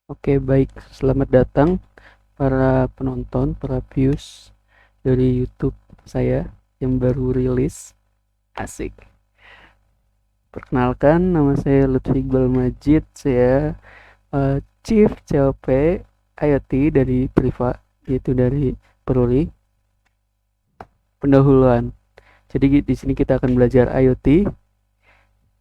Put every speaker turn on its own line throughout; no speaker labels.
Oke, baik. Selamat datang para penonton, para views dari YouTube saya yang baru rilis. Asik. Perkenalkan, nama saya Lutfi Iqbal Majid. Saya Chief CLP IoT dari Priva, yaitu dari Peruri. Pendahuluan. Jadi di sini kita akan belajar IoT.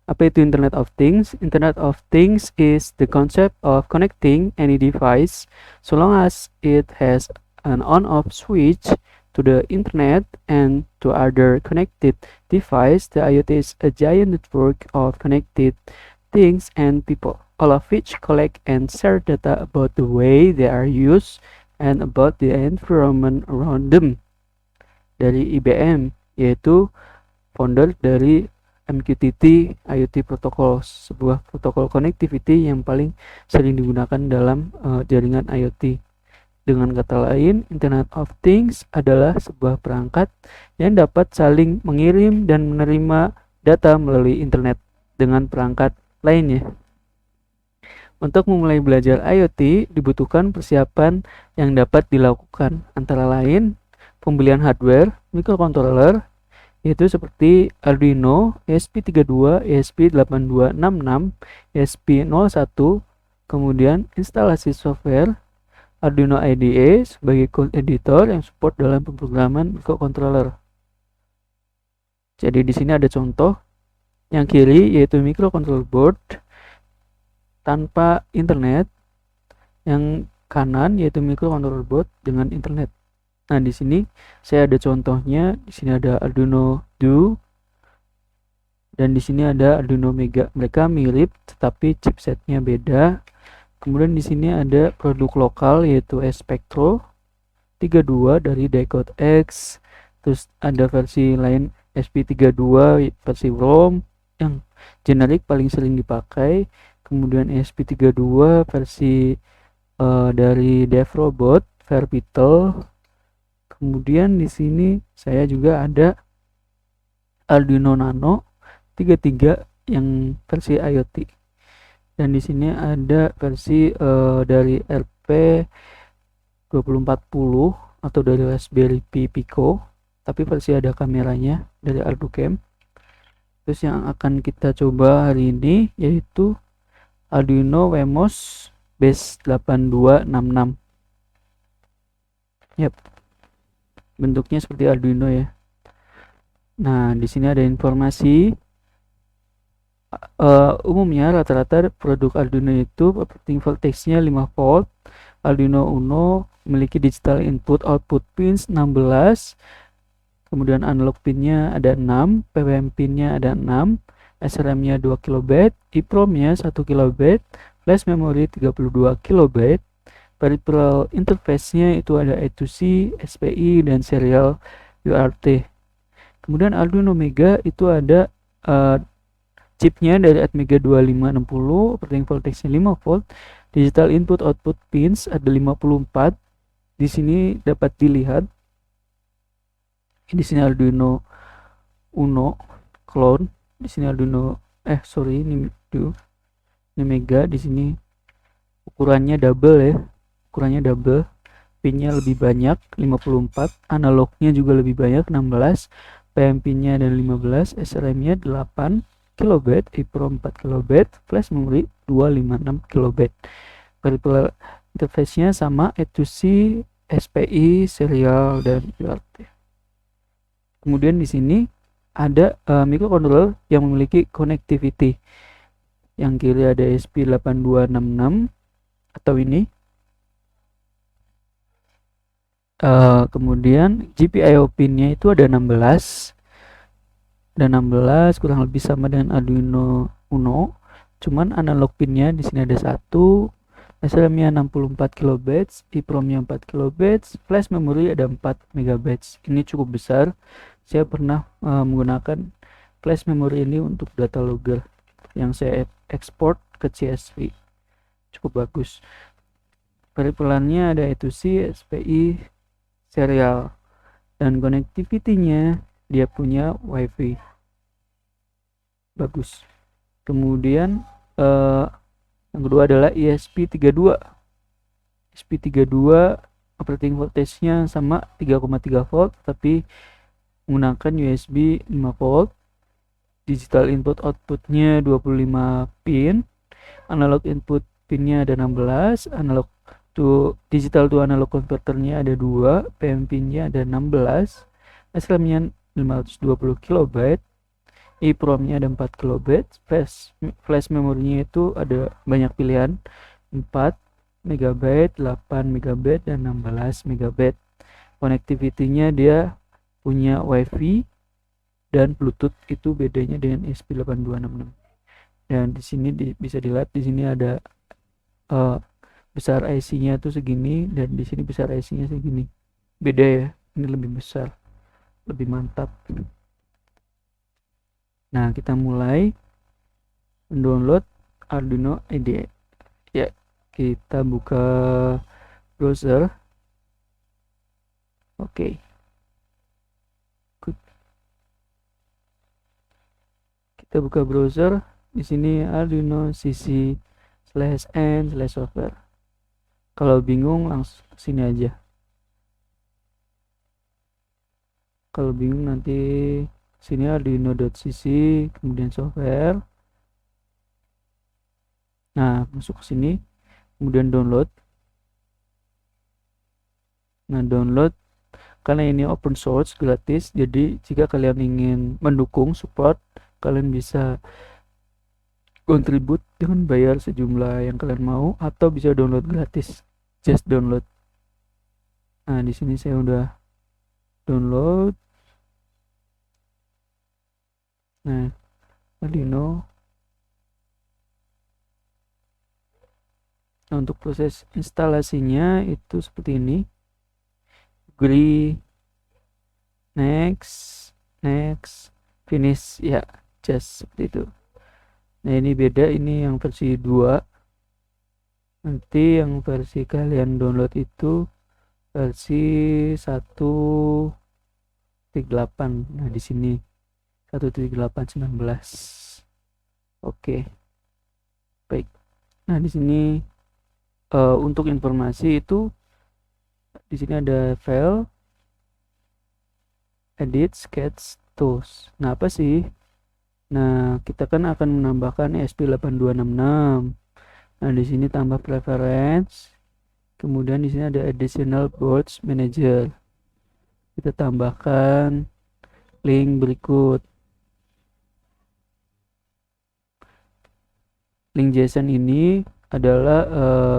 Apa itu Internet of Things? Internet of Things is the concept of connecting any device so long as it has an on-off switch to the internet and to other connected device. The IoT is a giant network of connected things and people, all of which collect and share data about the way they are used and about the environment around them. Dari IBM, yaitu founder dari MQTT IoT Protocol, sebuah protokol connectivity yang paling sering digunakan dalam jaringan IoT. Dengan kata lain, Internet of Things adalah sebuah perangkat yang dapat saling mengirim dan menerima data melalui internet dengan perangkat lainnya. Untuk memulai belajar IoT, dibutuhkan persiapan yang dapat dilakukan, antara lain pembelian hardware, microcontroller, yaitu seperti Arduino, ESP32, ESP8266, ESP01, kemudian instalasi software Arduino IDE sebagai code editor yang support dalam pemrograman microcontroller. Jadi di sini ada contoh yang kiri yaitu microcontroller board tanpa internet, yang kanan yaitu microcontroller board dengan internet. Nah, di sini saya ada contohnya. Di sini ada Arduino Duo dan di sini ada Arduino Mega. Mereka mirip tetapi chipsetnya beda. Kemudian di sini ada produk lokal yaitu Spectro 32 dari Decode X. Terus ada versi lain SP32 versi ROM yang generik paling sering dipakai. Kemudian SP32 versi dari DevRobot, Verpitel. Kemudian di sini saya juga ada Arduino Nano 33 yang versi IoT. Dan di sini ada versi dari RP 2040 atau dari Raspberry Pi Pico, tapi versi ada kameranya dari ArduCam. Terus yang akan kita coba hari ini yaitu Arduino Wemos Base 8266. Yap. Bentuknya seperti Arduino ya. Nah, di sini ada informasi. Umumnya rata-rata produk Arduino itu operating voltage-nya 5 volt. Arduino Uno memiliki digital input output pins 16. Kemudian analog pinnya ada 6, PWM pinnya ada 6, SRM-nya 2 KB, EEPROM-nya 1 KB, flash memory 32 KB. Peripheral interface-nya itu ada I2C, SPI, dan serial UART. Kemudian Arduino Mega itu ada chipnya dari Atmega 2560, operating voltage-nya 5 volt, digital input output pins ada 54. Di sini dapat dilihat. Di sini Arduino Uno clone, di sini Arduino ini Mega. Di sini ukurannya double ya. Ukurannya double, pinnya lebih banyak 54, analognya juga lebih banyak 16, PM pinnya ada 15, SRM-nya 8 KB, EEPROM 4 KB, flash memory 256 KB. Peripheral interface-nya sama I2C, SPI, serial, dan UART. Kemudian di sini ada microcontroller yang memiliki connectivity. Yang kiri ada ESP8266 atau ini. Kemudian GPIO pinnya itu ada 16 dan 16 kurang lebih sama dengan Arduino Uno, cuman analog pinnya di sini ada 1, SRM-nya 64 KB, EEPROM-nya 4 KB, flash memory ada 4 MB. Ini cukup besar. Saya pernah menggunakan flash memory ini untuk data logger yang saya ekspor ke CSV. Cukup bagus. Peripherannya ada I2C, SPI, serial, dan connectivity-nya dia punya WiFi. Bagus. Kemudian yang kedua adalah ESP32. SP32 operating voltage-nya sama 3,3 volt, tapi menggunakan USB 5 volt. Digital input outputnya 25 pin, analog input pinnya ada 16, analog to digital to analog converternya ada 2, PM pinnya ada 16, SRAM-nya 520 KB, EEPROM-nya ada 4 KB, flash memorinya itu ada banyak pilihan, 4 MB, 8 MB, dan 16 MB. Connectivity-nya dia punya WiFi dan Bluetooth, itu bedanya dengan ESP8266. Dan di sini bisa dilihat, di sini ada besar IC-nya tuh segini, dan di sini besar IC-nya segini. Beda ya, ini lebih besar, lebih mantap. Nah, kita mulai mendownload Arduino IDE. Ya, kita buka browser. Oke. Kita buka browser. Di sini Arduino cc/n/software. Kalau bingung langsung sini aja. Kalau bingung nanti sini arduino.cc kemudian software. Nah, masuk ke sini, kemudian download. Nah, download karena ini open source gratis, jadi jika kalian ingin mendukung support, kalian bisa kontribut dengan bayar sejumlah yang kalian mau, atau bisa download gratis, just download. Nah, di sini saya udah download. Nah, Arduino. Nah, untuk proses instalasinya itu seperti ini. Agree, next, finish, ya, just seperti itu. Nah, ini beda, ini yang versi 2. Nanti yang versi kalian download itu versi 1.8. Nah, di sini 1.8.19. Oke. Baik. Nah, di sini untuk informasi itu di sini ada file edit sketch tools. Nah, apa sih? Nah, kita kan akan menambahkan ESP8266. Nah, di sini tambah preference. Kemudian di sini ada additional boards manager. Kita tambahkan link berikut. Link JSON ini adalah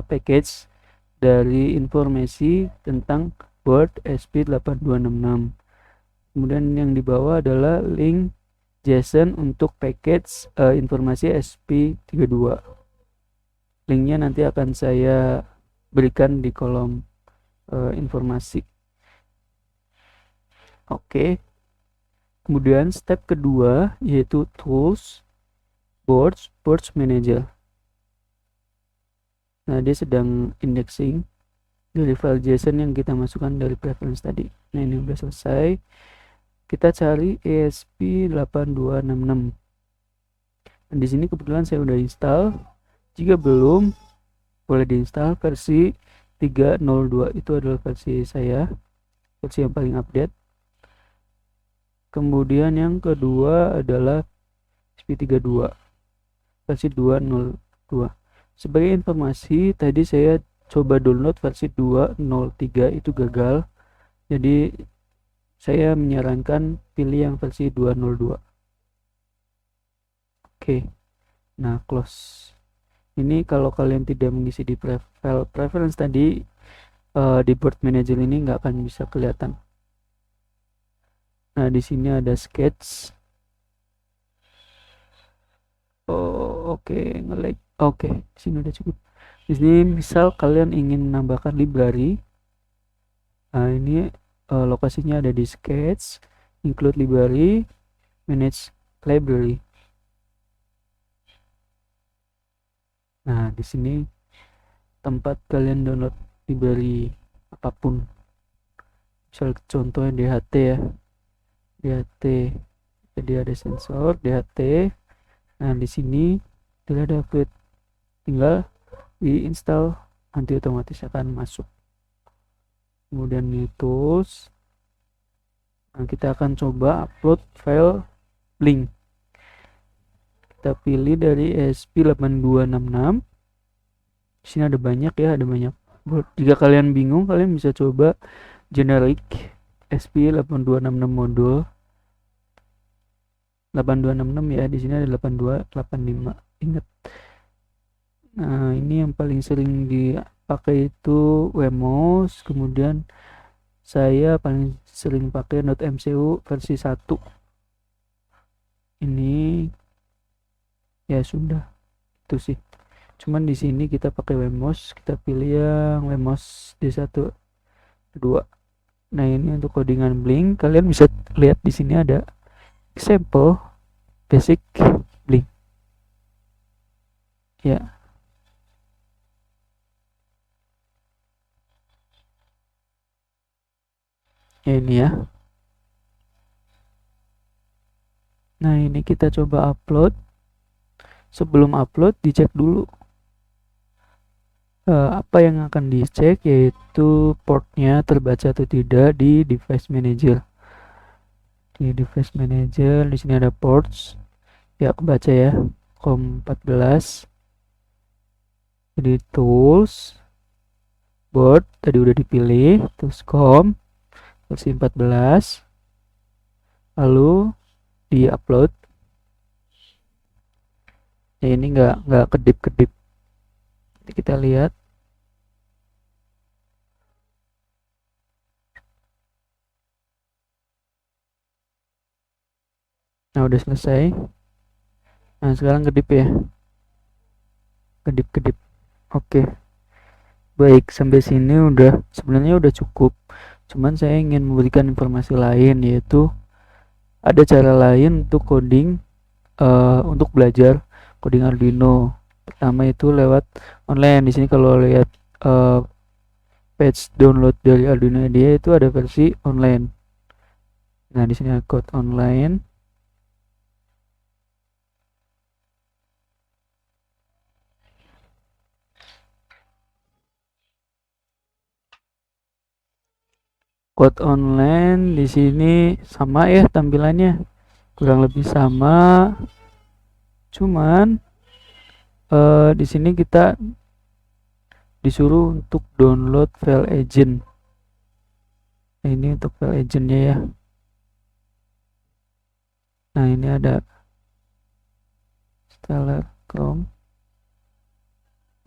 package dari informasi tentang board ESP8266. Kemudian yang di bawah adalah link JSON untuk package informasi ESP32. Linknya nanti akan saya berikan di kolom informasi. Oke. Kemudian step kedua yaitu tools boards manager. Nah, dia sedang indexing dari file JSON yang kita masukkan dari preference tadi. Nah, ini udah selesai. Kita cari ESP8266. Nah, di sini kebetulan saya udah install. Jika belum, boleh diinstal versi 3.02. Itu adalah versi saya, versi yang paling update. Kemudian yang kedua adalah ESP32 versi 2.02. Sebagai informasi, tadi saya coba download versi 2.03 itu gagal. Jadi saya menyarankan pilih yang versi 2.02. Oke. Nah, close. Ini kalau kalian tidak mengisi di file preference tadi, di board manager ini nggak akan bisa kelihatan. Nah, di sini ada sketch. Oh, oke, nge-lag. Oke, di sini udah cukup. Di sini misal kalian ingin menambahkan library. Nah, ini lokasinya ada di sketch, include library, manage library. Nah, di sini tempat kalian download library apapun. Misal contohnya DHT ya. DHT. Jadi ada sensor DHT. Nah, di sini tidak ada update, tinggal diinstal nanti otomatis akan masuk. Kemudian di tools, nah kita akan coba upload file Blink. Kita pilih dari ESP8266. Di sini ada banyak ya, ada banyak. Jika kalian bingung, kalian bisa coba generic ESP8266 modul 8266 ya. Di sini ada 8285. Ingat. Nah, ini yang paling sering dipakai itu Wemos, kemudian saya paling sering pakai .mcu versi 1. Ini ya sudah, itu sih. Cuman di sini kita pakai Wemos, kita pilih yang Wemos D1 2. Nah, ini untuk codingan Blink, kalian bisa lihat di sini ada example basic Blink. Ya. Ini ya. Nah, ini kita coba upload. Sebelum upload dicek dulu apa yang akan dicek, yaitu portnya terbaca atau tidak di device manager. Di device manager di sini ada ports, ya kebaca ya, COM14. Jadi tools, board tadi udah dipilih, terus COM versi 14, lalu di upload. Ya, ini nggak kedip-kedip. Kita lihat. Nah, udah selesai. Nah, sekarang kedip ya. Kedip-kedip. Oke. Baik, sampai sini sebenarnya udah cukup. Cuman saya ingin memberikan informasi lain, yaitu ada cara lain untuk coding, untuk belajar coding Arduino. Pertama itu lewat online. Di sini kalau lihat page download dari Arduino IDE itu ada versi online. Nah, di sini ada code online. Code online di sini sama ya tampilannya, kurang lebih sama. Cuman di sini kita disuruh untuk download file agent. Nah, ini untuk file agentnya ya. Nah, ini ada Stellar Chrome.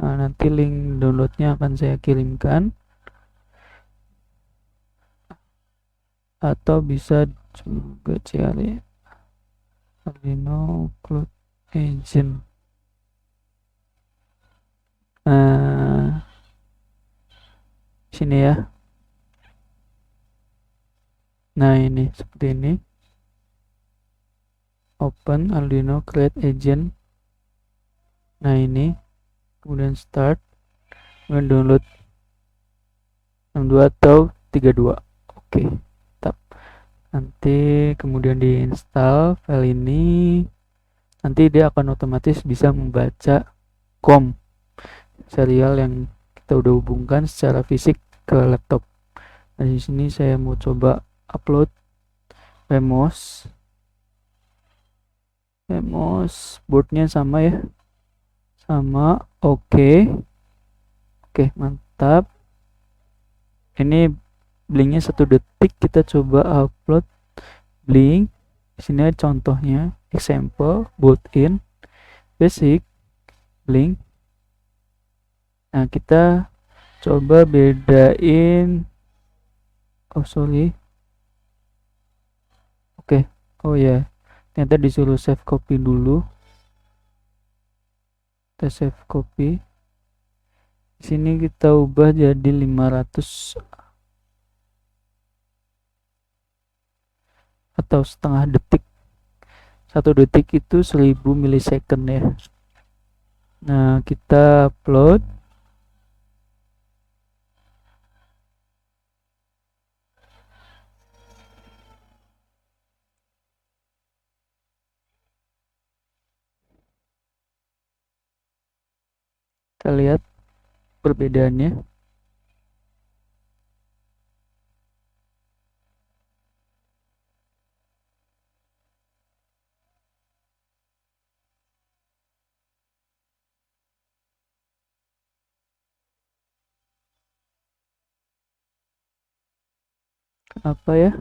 Nah, nanti link downloadnya akan saya kirimkan, atau bisa juga cari Arduino Cloud Agent. Nah, sini ya. Nah, ini seperti ini. Open Arduino Create Agent. Nah, ini kemudian start, kemudian download 62 atau 32. Oke, tap. Nanti kemudian diinstal file ini. Nanti dia akan otomatis bisa membaca COM serial yang kita udah hubungkan secara fisik ke laptop. Nah, di sini saya mau coba upload Wemos. Boardnya sama ya, sama. Oke, mantap. Ini blinknya 1 detik. Kita coba upload blink. Di sini ada contohnya, example built-in basic blink. Nah, kita coba bedain. Oh sorry. Oke. Oh ya, ternyata disuruh save copy dulu. Kita save copy. Di sini kita ubah jadi 500 atau setengah detik. 1 detik itu 1000 milisecond ya. Nah, kita upload. Kita lihat. perbedaannya. Apa ya?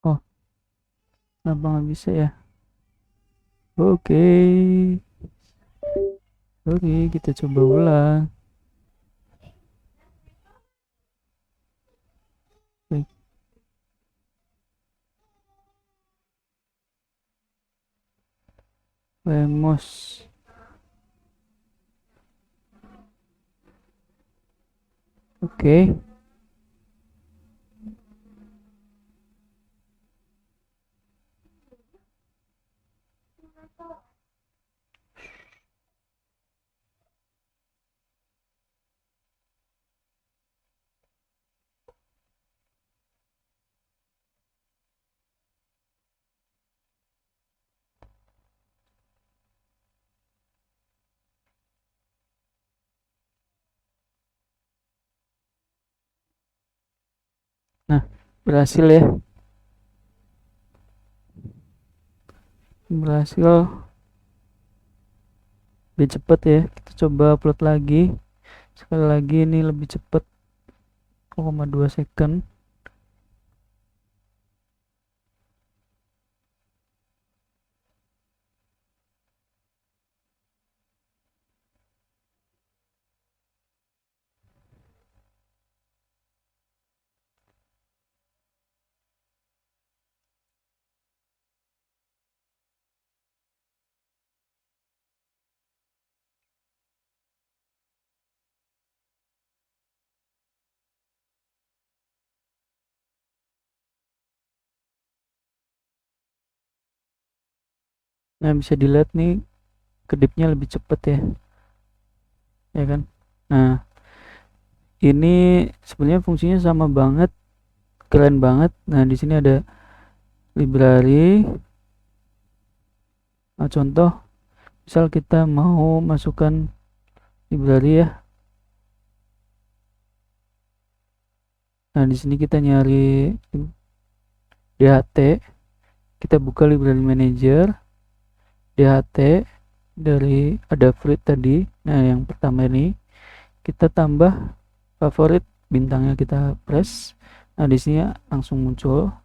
Oh, kenapa nggak bisa ya? Oke, oke, kita coba ulang. Baik, Lemos. Oke, nah berhasil ya, berhasil. Lebih cepet ya, kita coba upload lagi. Sekali lagi ini lebih cepet, 0,2 second. Nah, bisa dilihat nih kedipnya lebih cepet ya kan? Nah, ini sebenarnya fungsinya sama banget, keren banget. Nah, di sini ada library. Nah, contoh, misal kita mau masukkan library ya. Nah, di sini kita nyari DHT, kita buka library manager, DHT dari ada fruit tadi. Nah, yang pertama ini kita tambah favorit, bintangnya kita press. Nah, di sini langsung muncul.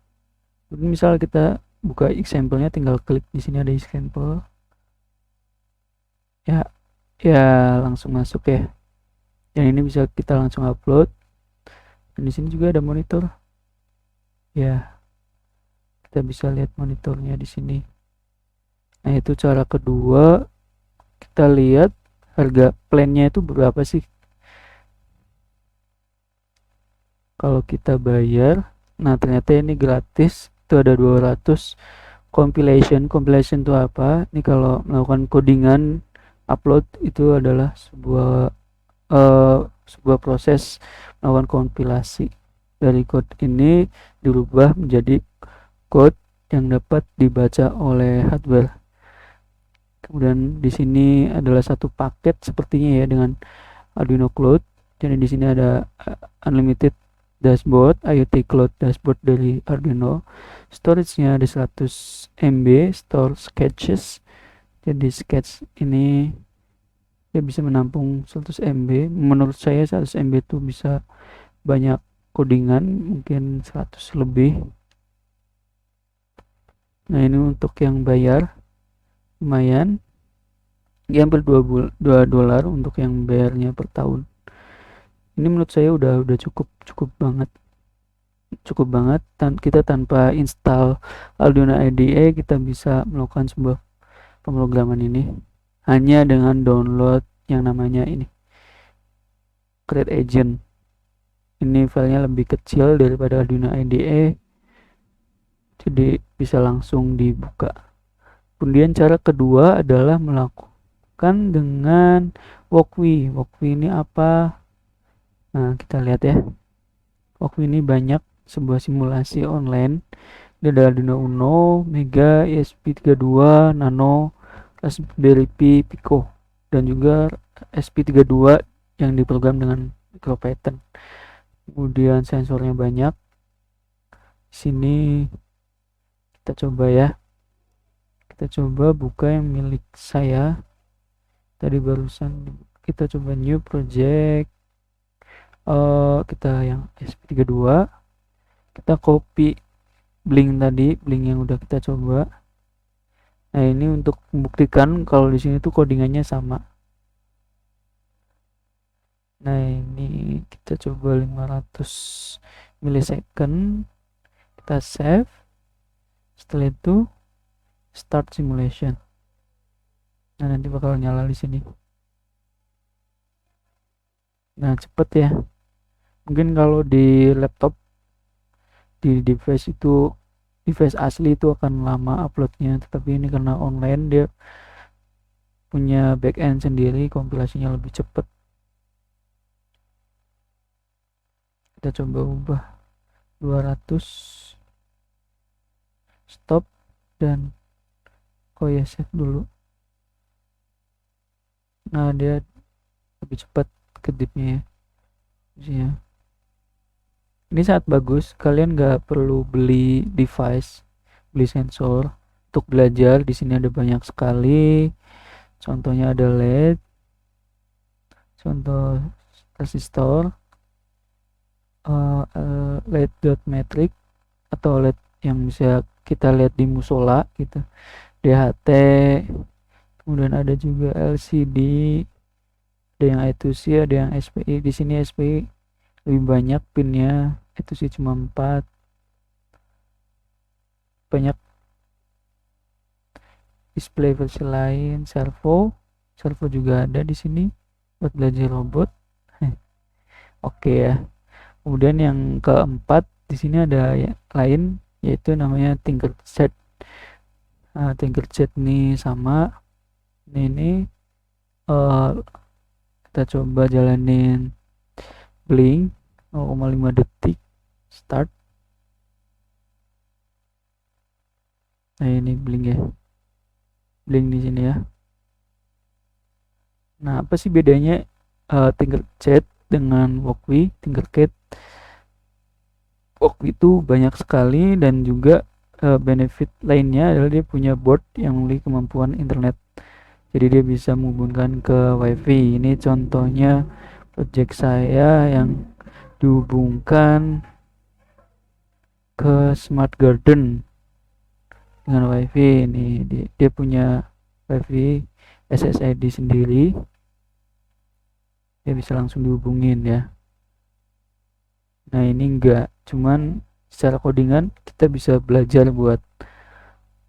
Misal kita buka example-nya, tinggal klik di sini ada example. Ya, ya langsung masuk ya. Yang ini bisa kita langsung upload. Dan di sini juga ada monitor. Ya, kita bisa lihat monitornya di sini. Nah, itu cara kedua. Kita lihat harga plannya itu berapa sih kalau kita bayar. Nah, ternyata ini gratis, itu ada 200. Compilation itu apa? Ini kalau melakukan codingan upload itu adalah sebuah proses melakukan kompilasi dari code ini dirubah menjadi code yang dapat dibaca oleh hardware. Kemudian di sini adalah satu paket sepertinya ya dengan Arduino Cloud. Jadi di sini ada unlimited dashboard, IoT Cloud dashboard dari Arduino. Storage-nya ada 100 MB, store sketches. Jadi sketch ini dia bisa menampung 100 MB. Menurut saya 100 MB itu bisa banyak codingan, mungkin 100 lebih. Nah, ini untuk yang bayar lumayan. Dia hampir 2 dolar untuk yang bayarnya per tahun. Ini menurut saya udah cukup banget. Kita tanpa install Arduino IDE kita bisa melakukan sebuah pemrograman ini hanya dengan download yang namanya ini Create Agent. Ini filenya lebih kecil daripada Arduino IDE, jadi bisa langsung dibuka. Kemudian cara kedua adalah melakukan dengan Walkwi. Walkwi ini apa? Nah, kita lihat ya. Walkwi ini banyak, sebuah simulasi online. Dia ada Arduino Uno, Mega, ESP32, Nano, Raspberry Pi, Pico, dan juga SP32 yang diprogram dengan MicroPython. Kemudian sensornya banyak. Di sini kita coba ya. Kita coba buka yang milik saya. Tadi barusan kita coba new project. Kita yang SP32. Kita copy Blink tadi, Blink yang udah kita coba. Nah, ini untuk membuktikan kalau di sini tuh codingannya sama. Nah, ini kita coba 500 millisecond. Kita save. Setelah itu start simulation. Nah, nanti bakal nyala di sini. Nah, cepet ya. Mungkin kalau di laptop, di device itu, device asli itu akan lama uploadnya, tetapi ini karena online dia punya backend sendiri, kompilasinya lebih cepat. Kita coba ubah 200, stop, dan ya save dulu. Nah, dia lebih cepat kedipnya ya. Ini sangat bagus, kalian nggak perlu beli device, beli sensor untuk belajar. Di sini ada banyak sekali, contohnya ada LED, contoh resistor, LED dot matrix atau LED yang bisa kita lihat di musola gitu, DHT, kemudian ada juga LCD, ada yang I2C, ada yang SPI. Di sini SPI lebih banyak pinnya, I2C cuma 4. Banyak display versi lain, servo juga ada di sini buat belajar robot. Oke ya. Kemudian yang keempat, di sini ada yang lain, yaitu namanya Tinkercad. Nah, Tinkercad ini sama. Ini kita coba jalanin Blink 0,5 detik, start. Nah, ini Blink ya. Blink di sini ya. Nah, apa sih bedanya Tinkercad dengan Walkwi? Tinkercad, Walkwi itu banyak sekali, dan juga benefit lainnya adalah dia punya board yang memiliki kemampuan internet. Jadi dia bisa menghubungkan ke WiFi. Ini contohnya project saya yang dihubungkan ke smart garden dengan WiFi. Ini dia punya WiFi SSID sendiri, dia bisa langsung dihubungin ya. Nah, ini enggak, cuman secara codingan kita bisa belajar buat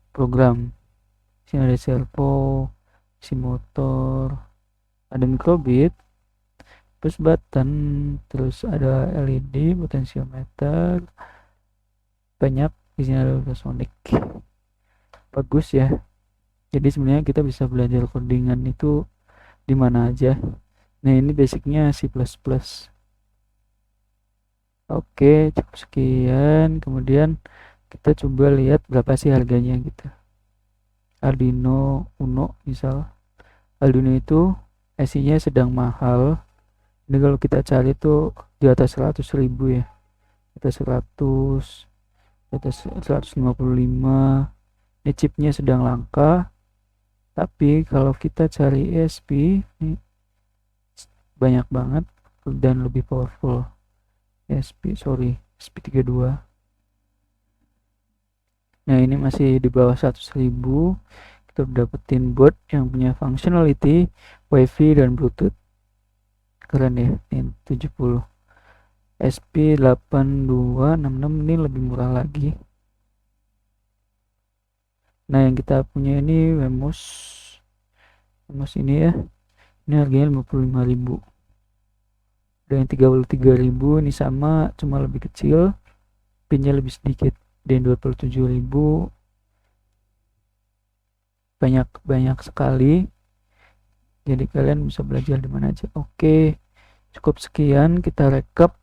program. Sini ada servo, isi motor, ada microbit, push button, terus ada LED, potentiometer, banyak. Di sini ada ultrasonic. Bagus ya. Jadi sebenarnya kita bisa belajar codingan itu di mana aja. Nah, ini basicnya C++. Oke, cukup sekian. Kemudian kita coba lihat berapa sih harganya gitu. Arduino Uno misal. Arduino itu IC-nya sedang mahal. Ini kalau kita cari tuh di atas 100.000 ya. Di atas 100, di atas 155. Ini chipnya sedang langka. Tapi kalau kita cari ESP, ini banyak banget dan lebih powerful. SP32. Nah, ini masih di bawah 100.000. Kita dapetin board yang punya functionality WiFi dan Bluetooth. Keren ya, ini 70. SP8266 ini lebih murah lagi. Nah, yang kita punya ini Wemos ini ya, ini harganya 55.000. Dan yang 33.000 ini sama, cuma lebih kecil, pinnya lebih sedikit. Dan 27.000 banyak sekali, jadi kalian bisa belajar di mana aja. Oke, cukup sekian kita rekap.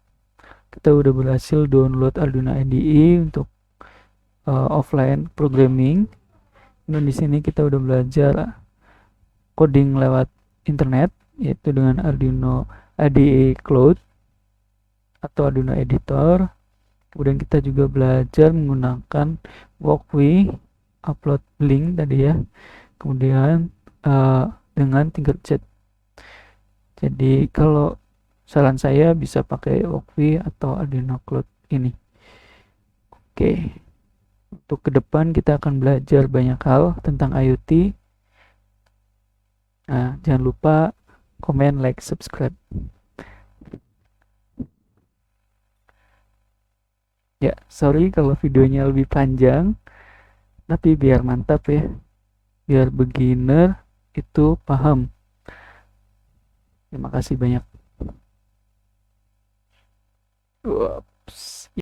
Kita udah berhasil download Arduino IDE untuk offline programming. Dan di sini kita udah belajar coding lewat internet, yaitu dengan Arduino IDE Cloud atau Arduino Editor. Kemudian kita juga belajar menggunakan Walkway, upload link tadi ya. Kemudian dengan Tinkercad. Jadi kalau saran saya bisa pakai Walkway atau Arduino Cloud ini. Oke. Untuk ke depan kita akan belajar banyak hal tentang IoT. Nah, jangan lupa komen, like, subscribe. Ya, sorry kalau videonya lebih panjang, tapi biar mantap ya. Biar beginner itu paham. Terima kasih banyak. Ups.